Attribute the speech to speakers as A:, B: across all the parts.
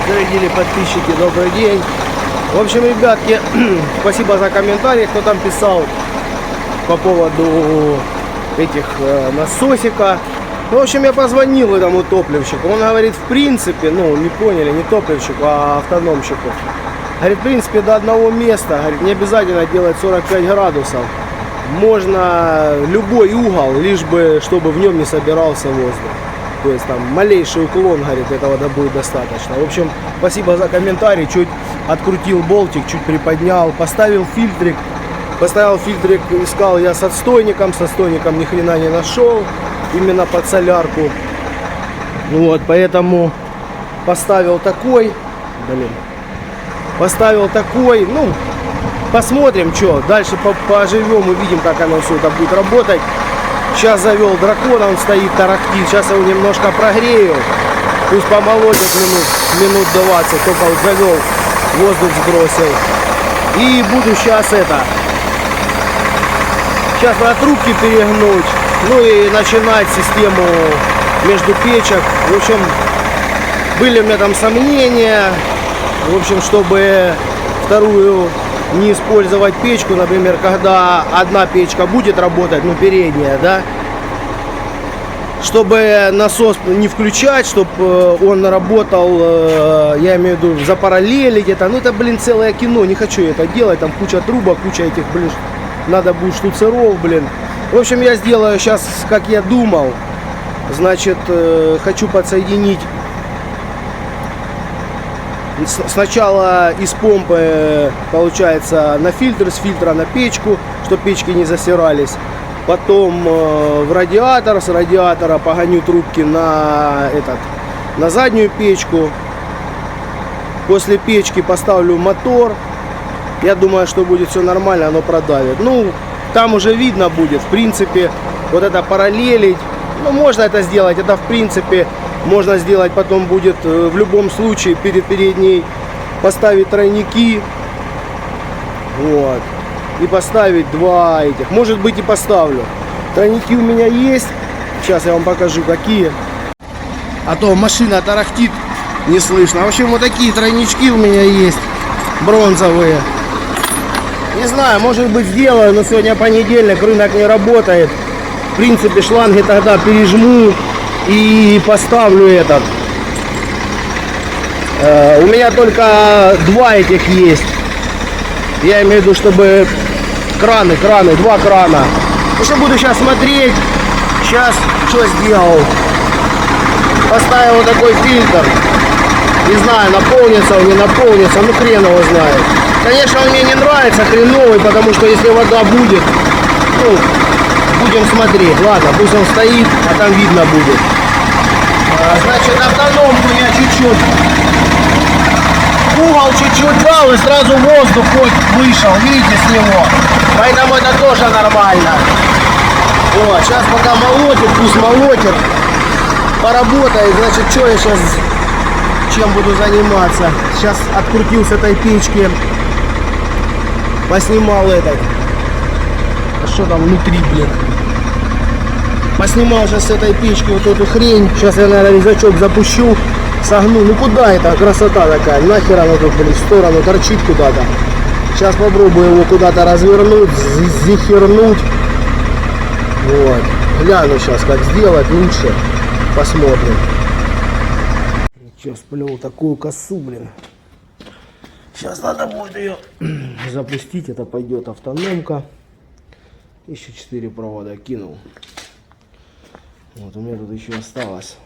A: Зарядили подписчики, добрый день. В общем, ребятки, спасибо за комментарии, кто там писал по поводу этих насосика. В общем, я позвонил этому топливщику. Он говорит, в принципе, ну, не поняли, не топливщику, а автономщику. Говорит, в принципе, до одного места, говорит, не обязательно делать 45 градусов. Можно любой угол, лишь бы, чтобы в нем не собирался воздух. То есть там малейший уклон, говорит, этого будет достаточно. В общем, спасибо за комментарий. Чуть открутил болтик, чуть приподнял, поставил фильтрик. Поставил фильтрик, искал я с отстойником ни хрена не нашел. Именно под солярку. Вот, поэтому поставил такой. Блин. Поставил такой. Ну, посмотрим, что. Дальше поживем, увидим, как оно все это будет работать. Сейчас завел дракона, он стоит, тарахтит. Сейчас я его немножко прогрею. Пусть помолотит минут 20. Только вот завел, воздух сбросил. И буду сейчас Сейчас на трубки перегнуть. Ну и начинать систему между печек. В общем, были у меня там сомнения. В общем, чтобы вторую не использовать печку, например, когда одна печка будет работать, ну передняя, да, чтобы насос не включать, чтобы он работал, я имею в виду, запараллелить это, ну это, блин, целое кино, не хочу это делать, там куча трубок, куча этих, блин, надо будет штуцеров, блин. В общем, я сделаю сейчас, как я думал, значит, хочу подсоединить сначала из помпы, получается, на фильтр, с фильтра на печку, чтобы печки не засирались. Потом в радиатор, с радиатора погоню трубки на заднюю печку. После печки поставлю мотор. Я думаю, что будет все нормально, оно продавит. Ну, там уже видно будет, в принципе, вот это параллелить. Ну, можно это сделать, это в принципе можно сделать, потом будет в любом случае перед передней поставить тройники. Вот. И поставить два этих. Может быть и поставлю. Тройники у меня есть. Сейчас я вам покажу какие. А то машина тарахтит, не слышно. В общем, вот такие тройнички у меня есть. Бронзовые. Не знаю, может быть сделаю, но сегодня понедельник, рынок не работает. В принципе, шланги тогда пережму и поставлю этот. У меня только два этих есть. Я имею в виду, чтобы краны, два крана. Ну что, буду сейчас смотреть. Сейчас что сделал? Поставил вот такой фильтр. Не знаю, наполнится он, не наполнится, ну хрен его знает. Конечно, он мне не нравится, хреновый, потому что если вода будет, ну, будем смотреть. Ладно, пусть он стоит, а там видно будет. Значит, автономку я чуть-чуть, угол чуть-чуть дал, и сразу воздух хоть вышел, видите, с него. Поэтому это тоже нормально. Вот, сейчас пока молотит, пусть молотит, поработает. Значит, что я сейчас, чем буду заниматься? Сейчас открутил с этой печки, поснимал этот. А что там внутри, блин? Поснимал сейчас с этой печки вот эту хрень. Сейчас я, наверное, резачок запущу, согну. Ну куда это? Красота такая. Нахер она тут, блин, в сторону торчит куда-то. Сейчас попробую его куда-то развернуть, зихернуть. Вот. Гляну сейчас, как сделать лучше. Посмотрим. Сейчас плел такую косу, блин. Сейчас надо будет ее запустить. Это пойдет автономка. Еще 4 провода кинул. Вот у меня тут еще осталось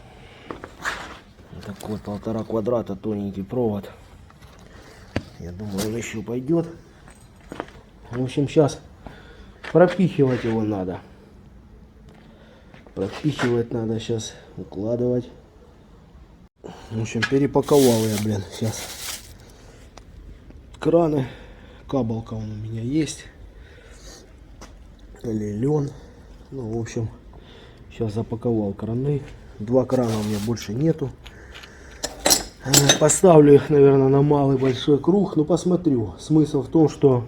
A: вот такой 1,5 квадрата тоненький провод. Я думаю, он еще пойдет. В общем, сейчас пропихивать его надо. Пропихивать надо сейчас, укладывать. В общем, перепаковал я, блин, сейчас краны. Кабелка он у меня есть. Лилен. Ну, в общем, сейчас запаковал краны. 2 крана у меня больше нету. Поставлю их, наверное, на малый большой круг. Ну, посмотрю. Смысл в том, что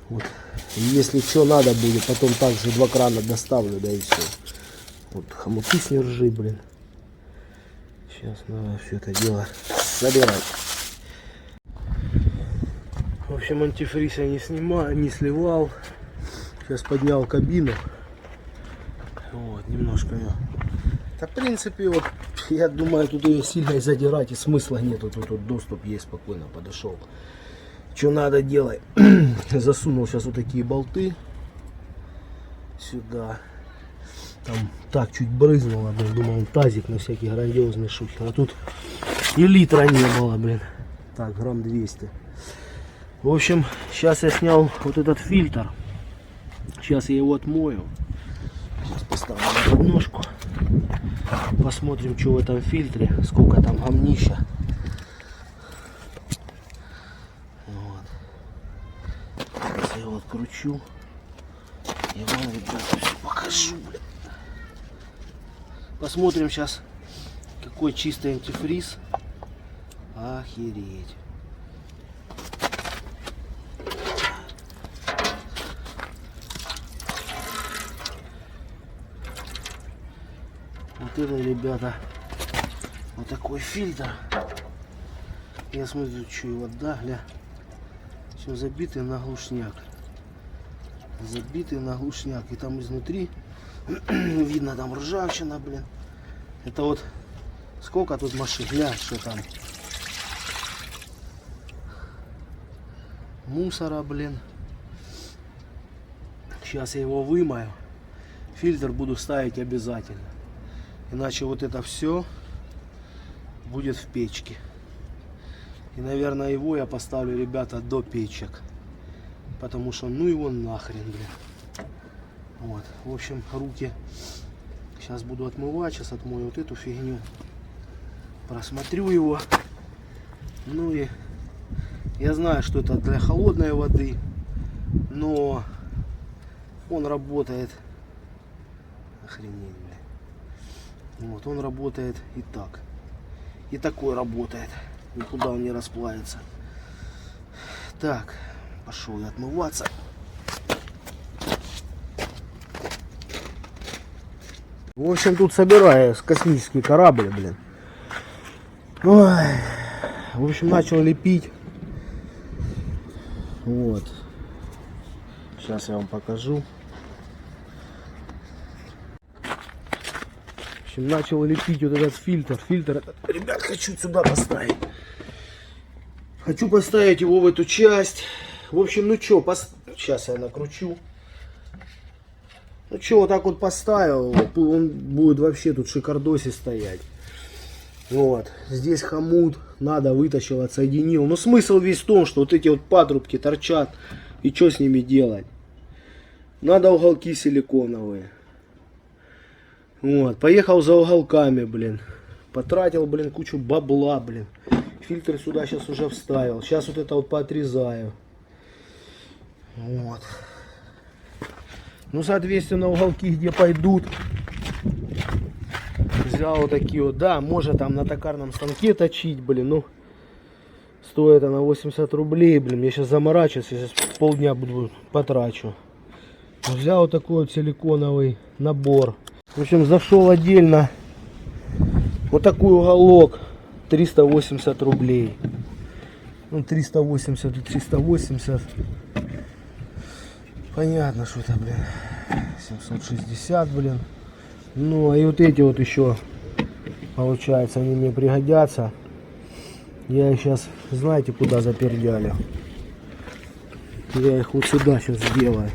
A: вот, если что надо будет, потом также 2 крана доставлю, да и все. Вот хомуты с нержи, блин. Сейчас надо все это дело собирать. В общем, антифриз я не снимал, не сливал. Сейчас поднял кабину. Вот, немножко ее. Да, в принципе, вот, я думаю, тут ее сильно и задирать и смысла нету. Тут доступ есть, спокойно подошел. Что надо делать? Засунул сейчас вот такие болты сюда. Там так чуть брызнуло, блин. Думал, тазик на всякие грандиозные штуки. А тут и литра не было, блин. Так, грамм 200. В общем, сейчас я снял вот этот фильтр. Сейчас я его отмою. Сейчас поставлю на подножку. Посмотрим, что в этом фильтре. Сколько там гамнища. Вот. Сейчас я его откручу. Я вам, ребята, все покажу, блин. Посмотрим сейчас, какой чистый антифриз. Охереть. Вот это, ребята, вот такой фильтр. Я смотрю, что его, да, гля. Все забитый на глушняк. Забитый на глушняк. И там изнутри видно, там ржавчина, блин. Это вот сколько тут машин, гля, что там. Мусора, блин. Сейчас я его вымою. Фильтр буду ставить обязательно. Иначе вот это все будет в печке. И, наверное, его я поставлю, ребята, до печек. Потому что, ну его нахрен, блин. Вот. В общем, руки сейчас буду отмывать. Сейчас отмою вот эту фигню. Просмотрю его. Ну и я знаю, что это для холодной воды. Но он работает. Охренеть, блин. Вот, он работает и так. И такой работает. Никуда он не расплавится. Так, пошел я отмываться. В общем, тут собираю космический корабль, блин. Ой. В общем, начал лепить. Вот. Сейчас я вам покажу. В общем, начал лепить вот этот фильтр. Фильтр, ребят, хочу сюда поставить. Хочу поставить его в эту часть. В общем, ну что, сейчас я накручу. Ну что, вот так вот поставил. Он будет вообще тут шикардосе стоять. Вот. Здесь хомут. Надо, вытащил, отсоединил. Но смысл весь в том, что вот эти вот патрубки торчат. И что с ними делать? Надо уголки силиконовые. Вот. Поехал за уголками, блин. Потратил, блин, кучу бабла, блин. Фильтр сюда сейчас уже вставил. Сейчас вот это вот поотрезаю. Вот. Ну, соответственно, уголки где пойдут. Взял вот такие вот. Да, можно там на токарном станке точить, блин. Ну, стоит она 80 рублей, блин. Я сейчас заморачиваюсь. Я сейчас полдня буду потрачу. Взял вот такой вот силиконовый набор. В общем, зашел отдельно. Вот такой уголок. 380 рублей. Ну, 380 и 380. Понятно, что это, блин. 760, блин. Ну, и вот эти вот еще, получается, они мне пригодятся. Я их сейчас, знаете, куда запердяли? Я их вот сюда сейчас сделаю.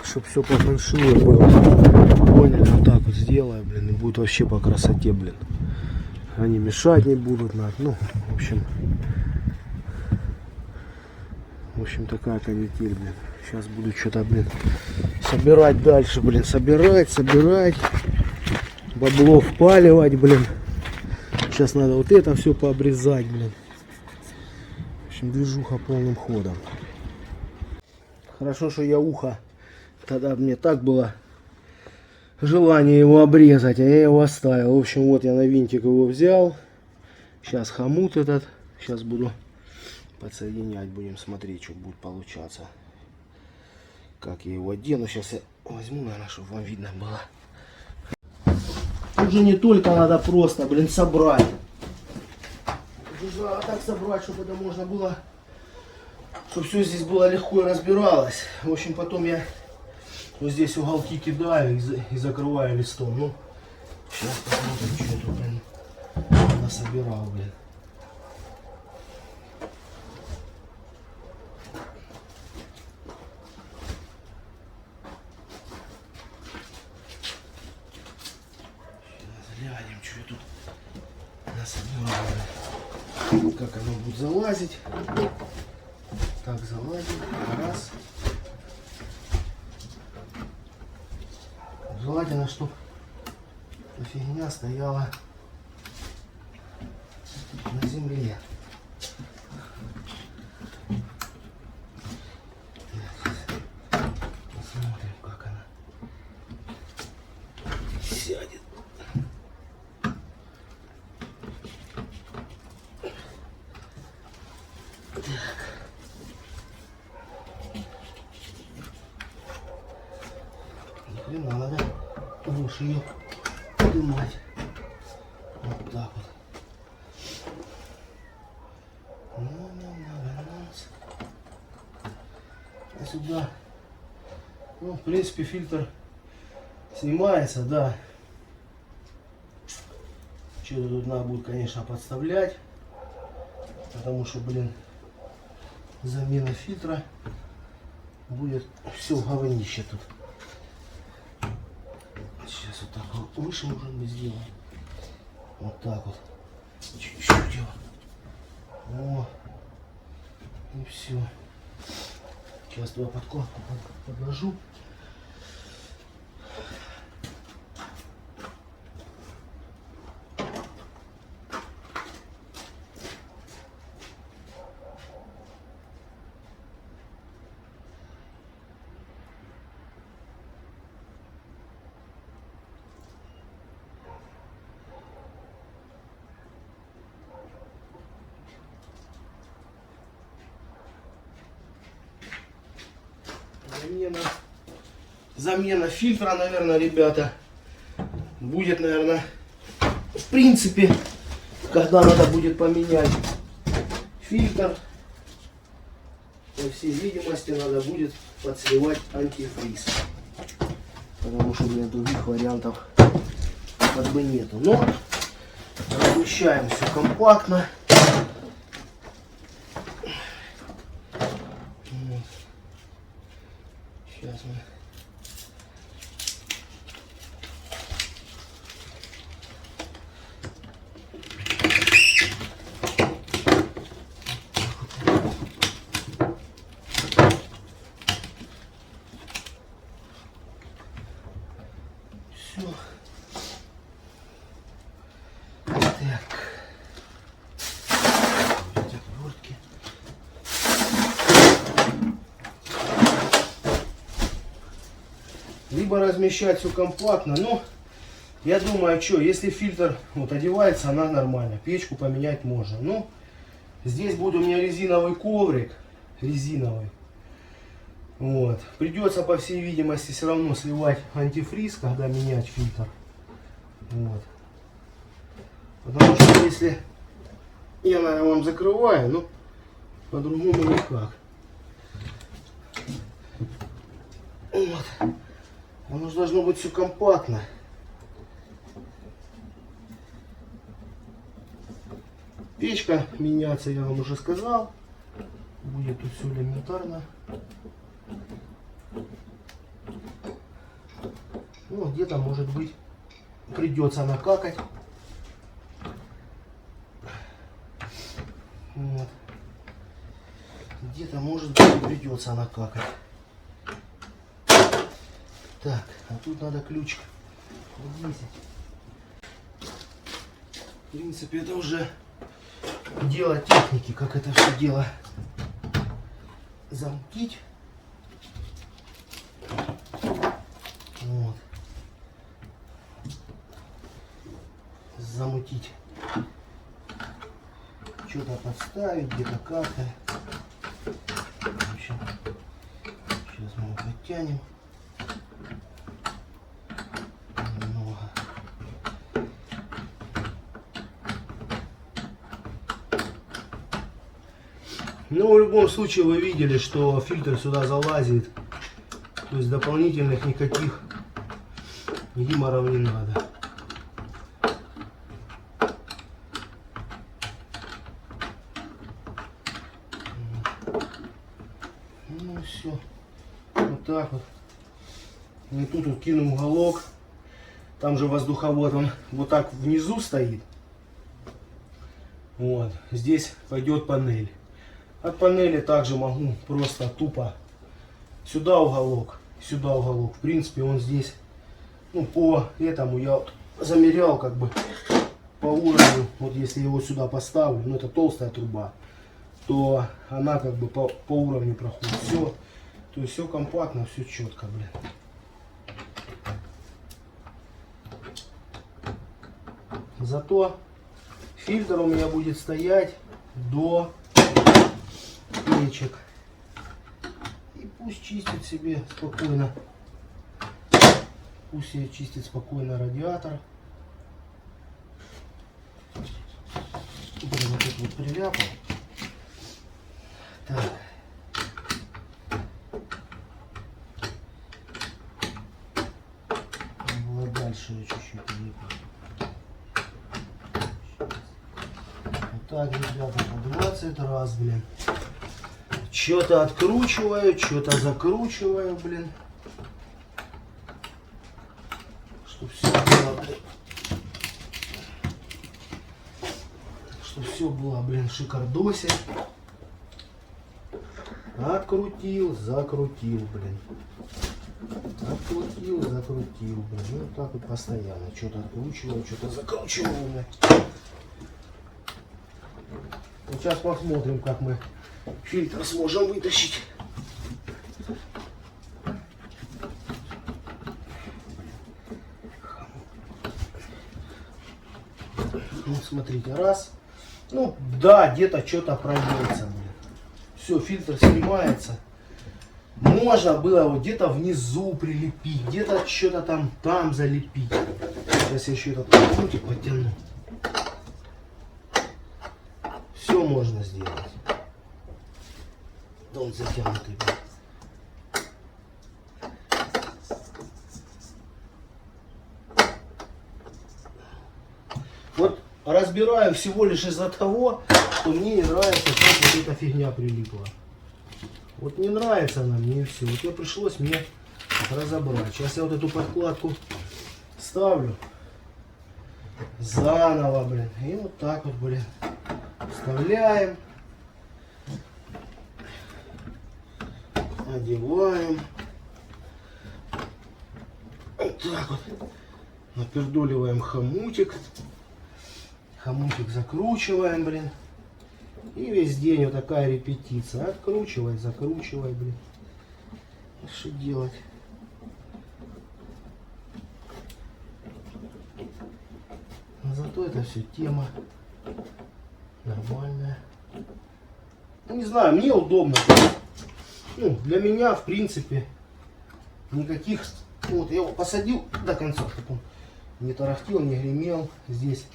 A: Чтоб все по фэншую было. Поняли? Вот так вот сделаю, блин. И будет вообще по красоте, блин. Они мешать не будут. Ну, в общем, такая канитель, блин. Сейчас буду что-то, блин, собирать дальше, блин. Собирать. Бабло впаливать, блин. Сейчас надо вот это все пообрезать, блин. В общем, движуха полным ходом. Хорошо, что я ухо. Тогда мне так было желание его обрезать, а я его оставил. В общем, вот я на винтик его взял. Сейчас хомут этот. Сейчас буду подсоединять. Будем смотреть, что будет получаться. Как я его одену. Сейчас я возьму, наверное, чтобы вам видно было. Тут же не только надо просто, блин, собрать. Нужно так собрать, чтобы это можно было, чтобы все здесь было легко и разбиралось. В общем, потом я вот здесь уголки кидаю и закрываю листом. Ну, сейчас посмотрим, что я тут, блин, насобирал, блин. Глянем, что я тут насобирал. Как оно будет залазить. Так, залазим. Раз. Желательно, чтобы эта фигня стояла на земле. Посмотрим, как она сядет. Хрена надо выше ее поднимать. Вот так вот. А сюда, ну, в принципе, фильтр снимается, да. Что-то тут надо будет, конечно, подставлять, потому что, блин, замена фильтра будет все говнище тут. Сейчас вот так вот выше, может быть, сделаем. Вот так вот. Чуть-чуть его. О. И все. Сейчас туда подкладку подложу. Замена фильтра, наверное, ребята, будет, наверное, в принципе, когда надо будет поменять фильтр, по всей видимости, надо будет подсливать антифриз. Потому что, блин, других вариантов как бы нету. Но размещаем все компактно. Вот. Сейчас мы... Либо размещать все компактно, но я думаю, что если фильтр вот одевается, она нормально, печку поменять можно. Ну, здесь будет у меня резиновый коврик, резиновый. Вот. Придется, по всей видимости, все равно сливать антифриз, когда менять фильтр. Вот. Потому что если я, наверное, вам закрываю, ну, по-другому никак. Вот. Оно же должно быть все компактно. Печка меняться, я вам уже сказал. Будет тут все элементарно. Ну, где-то, может быть, придется накакать. Вот. Где-то, может быть, придется накакать. Так, а тут надо ключ повесить. В принципе, это уже дело техники, как это все дело замкнуть. Вот. Замутить. Что-то подставить, где-то как-то. В общем, сейчас мы его подтянем. Ну, в любом случае вы видели, что фильтр сюда залазит. То есть дополнительных никаких геморров не надо. Ну все. Вот так вот. И тут вот кинем уголок. Там же воздуховод, он вот так внизу стоит. Вот. Здесь пойдет панель. От панели также могу просто тупо сюда уголок, сюда уголок. В принципе, он здесь, ну, по этому я замерял как бы по уровню. Вот если его сюда поставлю, ну, это толстая труба, то она как бы по уровню проходит. Все, то есть все компактно, все четко, блин. Зато фильтр у меня будет стоять до печек. И пусть чистит себе спокойно. Пусть себе чистит спокойно радиатор. Блин, вот тут вот приляпал. Так. Было дальше я чуть-чуть прилипал. Вот так, ребята, по 20 раз, блин. Что-то откручиваю, что-то закручиваю, блин. Чтоб все было, блин. Чтоб все было, блин, в шикардосе. Открутил, закрутил, блин. Открутил, закрутил, блин. Ну так вот постоянно. Что-то откручиваю, что-то закручиваю, блин. Вот сейчас посмотрим, как мы фильтр сможем вытащить. Ну, смотрите, раз. Ну, да, где-то что-то прольется, блин. Все, фильтр снимается. Можно было вот где-то внизу прилепить, где-то что-то там залепить. Сейчас я еще этот крутик подтяну. Все можно сделать. Да он затянутый. Вот разбираю всего лишь из-за того, что мне не нравится, как вот эта фигня прилипла. Вот не нравится она мне и все. Вот мне пришлось мне разобрать. Сейчас я вот эту подкладку ставлю заново, блин. И вот так вот, блин, вставляем. Одеваем. Вот так вот. Напердоливаем хомутик. Хомутик закручиваем, блин. И весь день вот такая репетиция. Откручивай, закручивай, блин. Что делать? Но зато это все тема нормальная. Ну, не знаю, мне удобно. Ну, для меня, в принципе, никаких... Вот, я его посадил до конца, чтобы он не тарахтел, не гремел. Здесь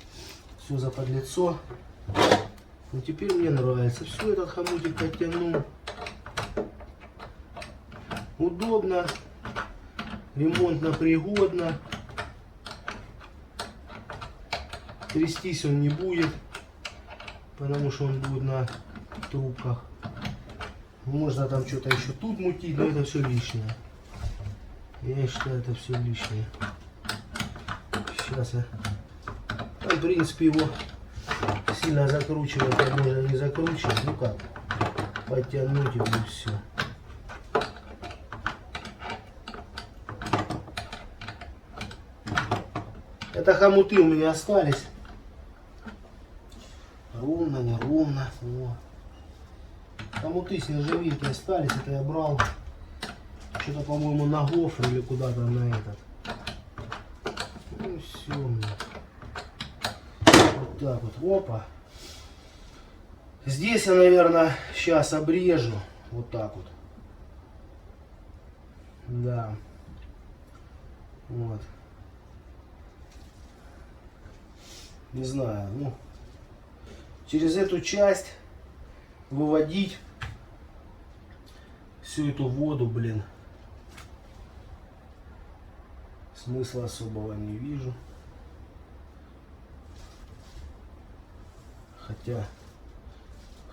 A: все заподлицо. Ну, теперь мне нравится. Все, этот хомутик подтянул. Удобно. Ремонтно пригодно. Трястись он не будет, потому что он будет на трубках. Можно там что-то еще тут мутить, но это все лишнее. Я считаю, это все лишнее. Сейчас я... Там, в принципе, его сильно закручивать, а можно не закручивать. Ну как, подтянуть его и все. Это хомуты у меня остались. Ровно, неровно. О. Хомуты с нержавейки остались. Это я брал что-то, по-моему, на гофр или куда-то на этот. Ну все. Вот так вот. Опа. Здесь я, наверное, сейчас обрежу. Вот так вот. Да. Вот. Не знаю, ну, через эту часть выводить всю эту воду, блин, смысла особого не вижу.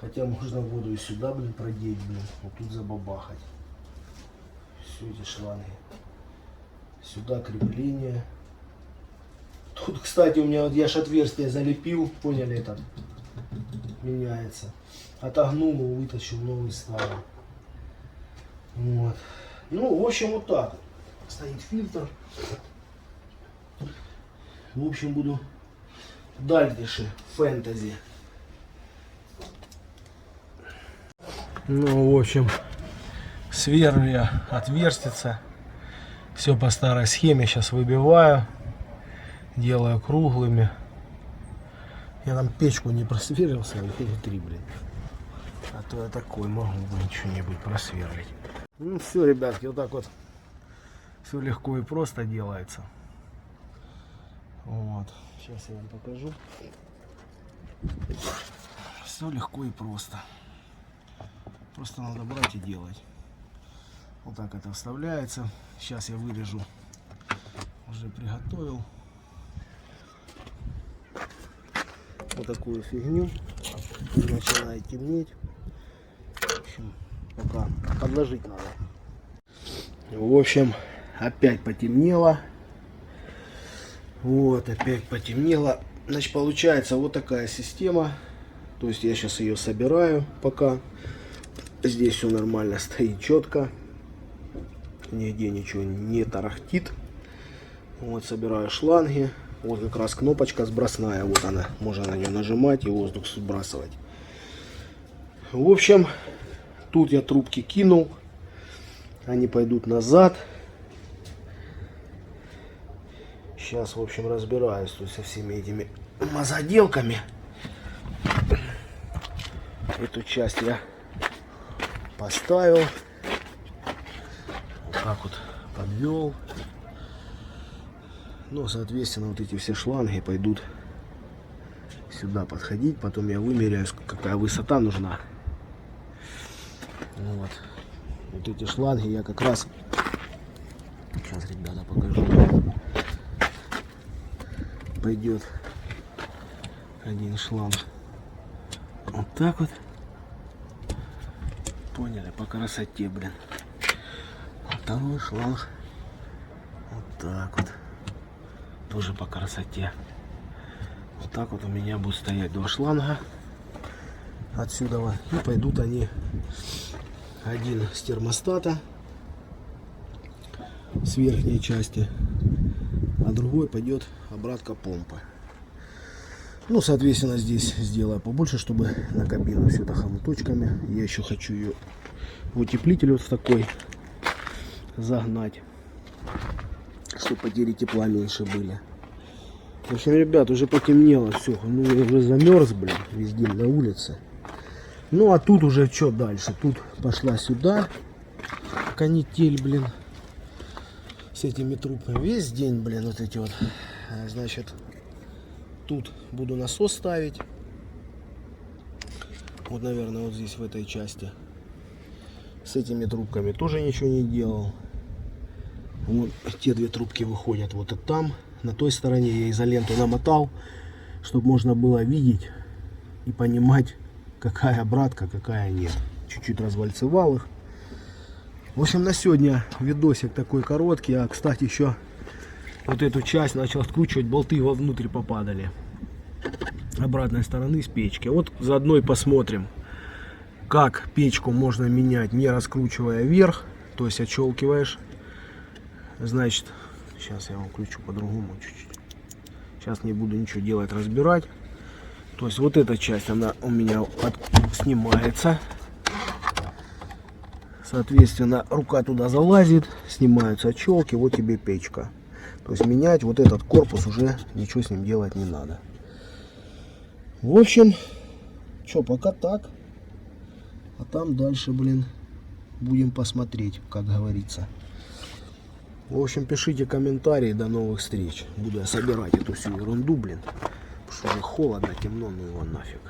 A: Хотя можно воду и сюда, блин, продеть, блин, вот тут забабахать. Все эти шланги. Сюда крепление. Тут, кстати, у меня вот я ж отверстие залепил, поняли, этот меняется. Отогнул, вытащил, новый ставил. Вот. Ну, в общем, вот так. Стоит фильтр. В общем, буду дальше фэнтези. Ну, в общем, сверли отверстица. Все по старой схеме сейчас выбиваю. Делаю круглыми. Я там печку не просверлился, или 3, блин. А то я такой могу, блин, что-нибудь просверлить. Ну все, ребятки, вот так вот все легко и просто делается. Вот. Сейчас я вам покажу. Все легко и просто. Просто надо брать и делать. Вот так это вставляется. Сейчас я вырежу. Уже приготовил. Вот такую фигню. Начинает темнеть. В общем, пока подложить надо. В общем, опять потемнело. Вот, опять потемнело. Значит, получается вот такая система. То есть я сейчас ее собираю пока. Здесь все нормально стоит четко. Нигде ничего не тарахтит. Вот, собираю шланги. Вот как раз кнопочка сбросная. Вот она. Можно на нее нажимать и воздух сбрасывать. В общем, тут я трубки кинул. Они пойдут назад. Сейчас, в общем, разбираюсь тут со всеми этими мазоделками. Эту часть я поставил. Вот так вот подвел. Ну, соответственно, вот эти все шланги пойдут сюда подходить. Потом я вымеряю, какая высота нужна. Вот. Вот эти шланги я как раз... Сейчас, ребята, покажу. Пойдет один шланг. Вот так вот. Поняли? По красоте, блин. Второй шланг. Вот так вот. Тоже по красоте. Вот так вот у меня будут стоять 2 шланга. Отсюда вот. И пойдут они. Один с термостата. С верхней части. А другой пойдет обратка помпы. Ну, соответственно, здесь сделаю побольше, чтобы на кабину все это хомуточками. Я еще хочу ее в утеплитель вот в такой загнать, чтобы потери тепла меньше были. В общем, ребят, уже потемнело все. Ну, я уже замерз, блин, весь день на улице. Ну, а тут уже что дальше? Тут пошла сюда канитель, блин, с этими трубками. Весь день, блин, вот эти вот. Значит, тут буду насос ставить. Вот, наверное, вот здесь, в этой части. С этими трубками тоже ничего не делал. Вот те 2 трубки выходят вот от там. На той стороне я изоленту намотал, чтобы можно было видеть и понимать, какая обратка, какая нет. Чуть-чуть развальцевал их. В общем, на сегодня видосик такой короткий. А, кстати, еще вот эту часть начал откручивать, болты вовнутрь попадали. Обратной стороны с печки. Вот заодно и посмотрим, как печку можно менять, не раскручивая вверх. То есть отщелкиваешь. Значит, сейчас я вам включу по-другому чуть-чуть. Сейчас не буду ничего делать, разбирать. То есть вот эта часть, она у меня снимается. Соответственно, рука туда залазит, снимаются отщелки, вот тебе печка. То есть менять вот этот корпус уже ничего с ним делать не надо. В общем, что, пока так. А там дальше, блин, будем посмотреть, как говорится. В общем, пишите комментарии, до новых встреч. Буду я собирать эту всю ерунду, блин. Потому что уже холодно, темно, ну его нафиг.